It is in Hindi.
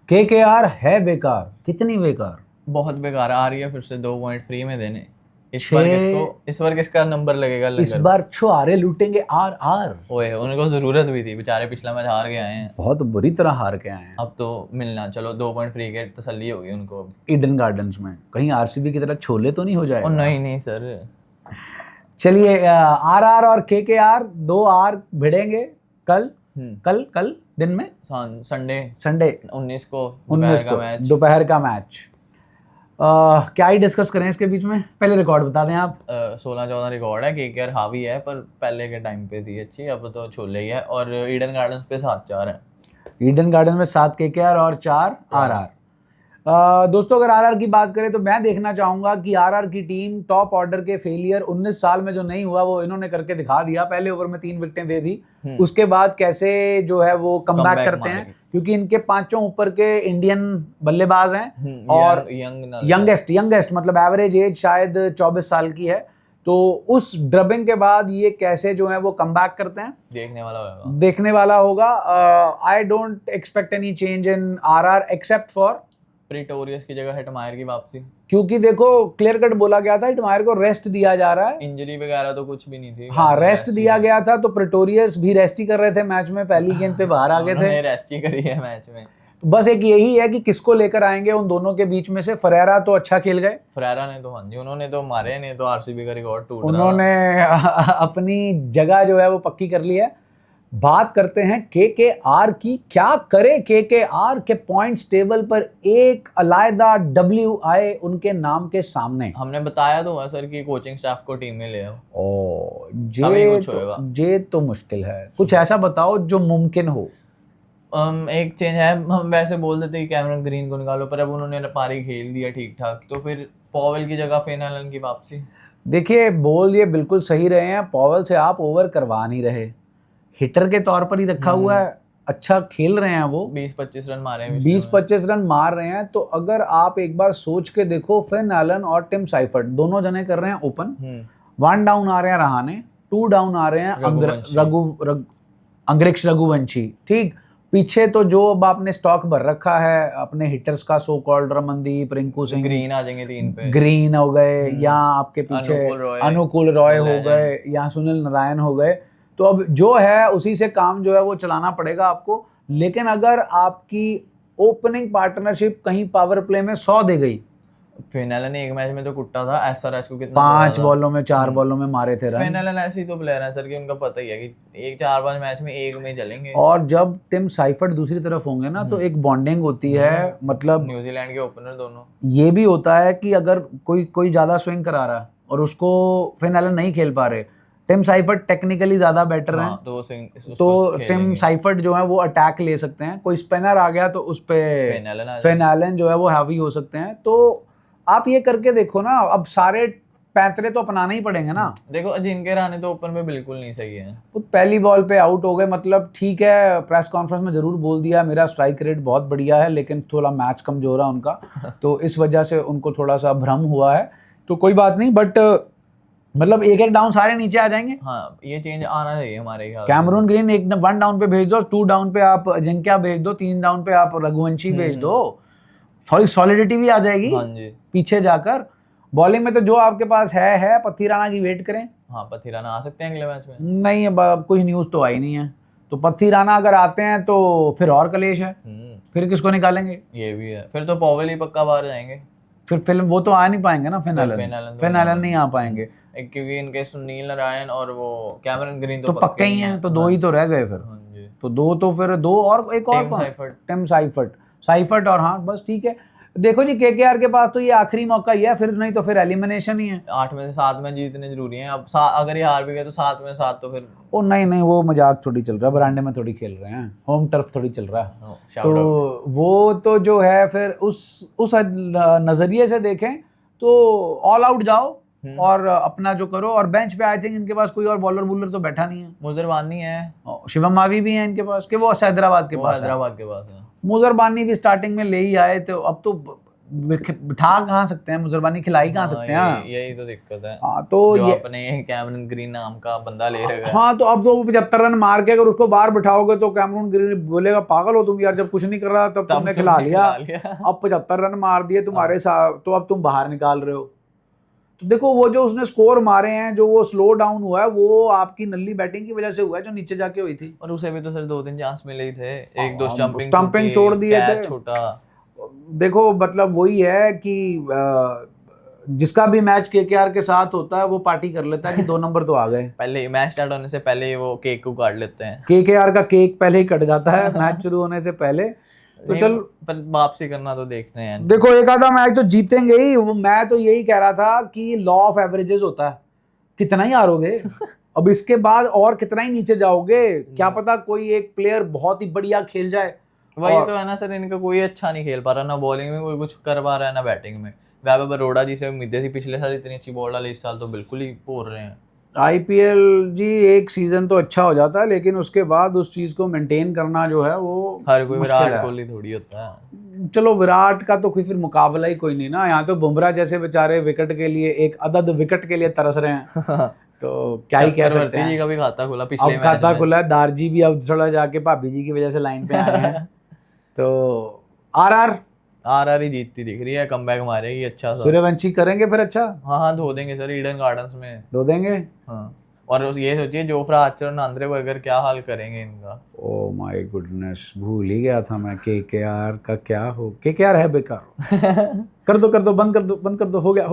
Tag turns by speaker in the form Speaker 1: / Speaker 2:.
Speaker 1: केकेआर है बेकार, कितनी बेकार।
Speaker 2: बहुत बेकार आ रही है, फिर से 2 पॉइंट फ्री में देने। इस
Speaker 1: छः
Speaker 2: बार किसका नंबर लगेगा
Speaker 1: इस बार छुआरे लूटेंगे आर आर।
Speaker 2: ओए उनको जरूरत भी थी, बेचारे पिछला मैच हार के आए हैं,
Speaker 1: बहुत बुरी तरह हार के आए हैं।
Speaker 2: अब तो मिलना, चलो 2 पॉइंट फ्री के तसल्ली होगी उनको।
Speaker 1: ईडन गार्डन्स में कहीं आरसीबी की तरह छोले तो नहीं हो
Speaker 2: और
Speaker 1: जाएगा?
Speaker 2: नहीं सर।
Speaker 1: चलिए आरआर और केकेआर, 2 आर भिड़ेंगे कल। कल कल दिन में
Speaker 2: संडे 19 को
Speaker 1: 19 को दोपहर का मैच। क्या ही डिस्कस करें इसके बीच में, पहले रिकॉर्ड बता दें आप।
Speaker 2: 16-14 रिकॉर्ड है, केकेआर हावी है, पर पहले के टाइम पे थी अच्छी, अब तो छोले ही है। और ईडन गार्डन्स पे 7-4 है।
Speaker 1: ईडन गार्डन में 7 केकेआर और 4 आरआर। दोस्तों अगर आरआर की बात करें तो मैं देखना चाहूंगा कि आरआर की टीम टॉप ऑर्डर के फेलियर 19 साल में जो नहीं हुआ वो इन्होंने करके दिखा दिया। पहले ओवर में 3 विकेटें दे दी, उसके बाद कैसे जो है वो कमबैक करते हैं, क्योंकि इनके 5 ऊपर के इंडियन बल्लेबाज हैं और यंगेस्ट मतलब एवरेज एज शायद 24 साल की है। तो उस ड्रबिंग के बाद ये कैसे जो है वो कमबैक करते हैं, देखने वाला होगा। I don't expect any change in RR except for
Speaker 2: Pretorius की जगह हिटमायर की वापसी,
Speaker 1: क्योंकि देखो क्लियर कट बोला गया था हिटमायर को रेस्ट दिया जा रहा है,
Speaker 2: इंजरी वगैरह तो कुछ भी नहीं थी।
Speaker 1: हाँ रेस्ट दिया गया था, तो प्रीटोरियस भी रेस्ट ही कर रहे थे मैच में, पहली गेंद पे बाहर आ गए थे,
Speaker 2: रेस्ट ही करी है मैच में।
Speaker 1: तो बस एक यही है कि किसको लेकर आएंगे उन दोनों के बीच में से। फरेरा तो अच्छा खेल गए,
Speaker 2: फरेरा ने तो, हाँ जी, उन्होंने तो मारे, नहीं तो आरसीबी का रिकॉर्ड टूट रहा,
Speaker 1: उन्होंने अपनी जगह जो है वो पक्की कर ली है। बात करते हैं केकेआर की, क्या करे केकेआर के पॉइंट्स टेबल पर एक अलायदा डब्ल्यू आए उनके नाम के सामने।
Speaker 2: हमने बताया तो सर कि कोचिंग स्टाफ को टीम में ले आओ।
Speaker 1: ये तो मुश्किल है, कुछ ऐसा बताओ जो मुमकिन हो।
Speaker 2: एक चेंज है, हम वैसे बोल देते कि कैमरन ग्रीन को निकालो, पर अब उन्होंने पारी खेल दिया ठीक ठाक, तो फिर पॉवेल की जगह फेन एलन की वापसी।
Speaker 1: देखिए बोल ये बिल्कुल सही रहे हैं, पॉवेल से आप ओवर करवा नहीं रहे, हिटर के तौर पर ही रखा हुआ है, अच्छा खेल रहे हैं वो,
Speaker 2: 20-25 रन मारे हैं,
Speaker 1: 20-25 रन मार रहे हैं। तो अगर आप एक बार सोच के देखो, फेन एलन और टिम साइफर्ट दोनों जने कर रहे हैं ओपन, 1 डाउन आ रहे हैं रहाने, 2 डाउन आ रहे हैं अंग्रिक्ष रघुवंशी, ठीक। पीछे तो जो अब आपने स्टॉक भर रखा है अपने हिटर्स का, so called Ramandeep, Rinku Singh,
Speaker 2: Green आ जाएंगे 3 पे,
Speaker 1: ग्रीन हो गए, या आपके पीछे अनुकूल रॉय हो गए, या सुनील नारायण हो गए, तो अब जो है उसी से काम जो है वो चलाना पड़ेगा आपको। लेकिन अगर आपकी ओपनिंग पार्टनरशिप कहीं पावर प्ले में 100 दे गई,
Speaker 2: फेन एलन ने एक मैच में तो कुट्टा था, एसआरएच को कितना
Speaker 1: 5 बॉलों में 4 बॉलों में मारे थे रन।
Speaker 2: फेन एलन ऐसे ही तो प्लेयर है सर कि उनका पता ही है कि एक 4-5 मैच में एक में चलेंगे।
Speaker 1: और जब टिम साइफर्ट दूसरी तरफ होंगे ना तो एक बॉन्डिंग होती है, मतलब
Speaker 2: न्यूजीलैंड के ओपनर दोनों।
Speaker 1: ये भी होता है कि अगर कोई ज्यादा स्विंग करा रहा है और उसको फेन एलन नहीं खेल पा रहे, टिम साइफर्ट टेक्निकली ज्यादा बेटर हैं, तो टिम साइफर्ट जो है वो अटैक ले सकते हैं। कोई स्पिनर आ गया तो उस पे फेन एलन जो है वो हैवी हो सकते हैं। तो आप ये करके देखो ना, अब सारे पैंतरे तो अपनाने ही पड़ेंगे ना।
Speaker 2: देखो अजिंक्य रहाणे तो ओपन में बिल्कुल नहीं सही है,
Speaker 1: वो पहली बॉल पे आउट हो गए, मतलब ठीक है, प्रेस कॉन्फ्रेंस में जरूर बोल दिया मेरा स्ट्राइक रेट बहुत बढ़िया है, लेकिन थोड़ा मैच कमजोर है उनका, तो इस वजह से उनको थोड़ा सा भ्रम हुआ है, तो कोई बात नहीं। बट मतलब एक डाउन सारे नीचे आ जाएंगे।
Speaker 2: हाँ, ये चेंज आना चाहिए हमारे ख्याल से।
Speaker 1: कैमरून ग्रीन 1 डाउन पे भेज दो, 2 डाउन पे आप अजिंक्य भेज दो, 3 डाउन पे आप रघुवंशी भेज दो, सॉलिडिटी भी आ जाएगी।
Speaker 2: हाँ जी।
Speaker 1: पीछे जाकर बॉलिंग में तो जो आपके पास है पत्थी राणा की वेट करें।
Speaker 2: हाँ, पत्थी राणा आ सकते हैं अगले मैच में।
Speaker 1: नहीं, अब कोई न्यूज़ तो आई नहीं है, तो पत्थी राणा अगर आते हैं तो फिर और कलेश है, फिर किसको निकालेंगे?
Speaker 2: ये भी है, फिर तो पॉवेल ही पक्का बाहर जाएंगे,
Speaker 1: फिर फिल्म वो तो आ नहीं पाएंगे ना, फेन एलन नहीं आ पाएंगे,
Speaker 2: क्योंकि इनके सुनील नारायण और वो कैमरन ग्रीन
Speaker 1: तो पक्के ही हैं, तो 2 ही तो रह गए फिर, तो 2 तो फिर 2 और एक और टिम साइफर्ट और, हाँ बस ठीक है। देखो जी केकेआर के पास तो ये आखिरी मौका ही है, फिर नहीं तो फिर एलिमिनेशन ही है।
Speaker 2: 8 में से 7 में जीतने जरूरी हैं, अब अगर ये हार भी गए तो 7 में 7 तो फिर
Speaker 1: ओ नहीं, वो मजाक थोड़ी चल रहा है, बरांडे में थोड़ी खेल रहे हैं, होम टर्फ थोड़ी चल रहा है, तो वो तो जो है फिर उस नजरिए से देखें तो ऑल आउट जाओ और अपना जो करो। और बेंच पे आई थिंक इनके पास कोई और बॉलर तो बैठा नहीं है,
Speaker 2: मुजर बानी है,
Speaker 1: शिवम मावी भी है इनके पास, कि वो हैदराबाद के पास है।
Speaker 2: मुजर बानी भी
Speaker 1: स्टार्टिंग में ले ही आए, तो अब तो बिठा कहाँ सकते हैं, मुजरबानी खिलाई कहाँ सकते हैं।
Speaker 2: यही तो दिक्कत है।
Speaker 1: हाँ तो
Speaker 2: जो
Speaker 1: ये
Speaker 2: अपने कैमरन ग्रीन नाम का बंदा ले रहा है।
Speaker 1: हाँ तो अब तो 75 रन मार के अगर उसको बाहर बिठाओगे तो कैमरून ग्रीन बोलेगा पागल हो तुम यार, जब कुछ नहीं कर रहा तब तुमने खिला लिया, अब 75 रन मार दिए तुम्हारे साथ तो अब तुम बाहर निकाल रहे हो। तो देखो वो जो उसने स्कोर मारे हैं, जो वो स्लो डाउन हुआ है, वो आपकी नल्ली बैटिंग की वजह से हुआ है जो नीचे जाके हुई थी।
Speaker 2: और उसे भी तो सर 2-3 चांस मिले ही थे, एक दो
Speaker 1: स्टंपिंग छोड़ दिए थे।
Speaker 2: छोटा।
Speaker 1: देखो मतलब वही है कि जिसका भी मैच केकेआर के साथ होता है वो पार्टी कर लेता है कि 2 नंबर तो आ गए।
Speaker 2: पहले मैच स्टार्ट होने से पहले ही वो केक को काट लेते हैं।
Speaker 1: केकेआर का केक पहले ही कट जाता है मैच शुरू होने से पहले। तो चल
Speaker 2: पर वापसी करना तो देखते हैं।
Speaker 1: देखो एक आधा मैच तो जीतेंगे ही। मैं तो यही कह रहा था कि लॉ ऑफ एवरेजेस होता है, कितना ही हारोगे अब इसके बाद और कितना ही नीचे जाओगे, क्या पता कोई एक प्लेयर बहुत ही बढ़िया खेल जाए।
Speaker 2: वही तो है ना सर, इनका कोई अच्छा नहीं खेल पा रहा, ना बॉलिंग में कोई कुछ कर पा रहा है ना बैटिंग में। वैभव बरोड़ा जी से उम्मीदें थी पिछले साल, इतनी अच्छी बॉल डाली, इस साल तो बिल्कुल ही पोर रहे हैं।
Speaker 1: आईपीएल जी एक सीजन तो अच्छा हो जाता है लेकिन उसके बाद उस चीज को मेंटेन करना जो है वो
Speaker 2: हर कोई विराट कोहली थोड़ी होता है।
Speaker 1: चलो विराट का तो कोई फिर मुकाबला ही कोई नहीं ना, यहाँ तो बुमराह जैसे बेचारे विकेट के लिए, एक अदद विकेट के लिए तरस रहे हैं तो क्या ही कह सकते हैं।
Speaker 2: जी का भी खाता खुला पिछले
Speaker 1: अब खाता खुला है, दारजी भी अब थोड़ा जाके भाभी जी की वजह से लाइन पे आए हैं तो आरआर
Speaker 2: ही जीतती दिख रही है, कमबैक मारेगी अच्छा सा।
Speaker 1: सूर्यवंशी करेंगे फिर अच्छा।
Speaker 2: हाँ धो देंगे सर ईडन गार्डन्स में,
Speaker 1: धो देंगे।
Speaker 2: हाँ और ये सोचिए जोफ्रा आर्चर और आंद्रे बर्गर क्या हाल करेंगे इनका।
Speaker 1: ओ माय गुडनेस, भूल ही गया था मैं केकेआर का क्या हो। केकेआर है बेकार कर दो बंद कर दो हो गया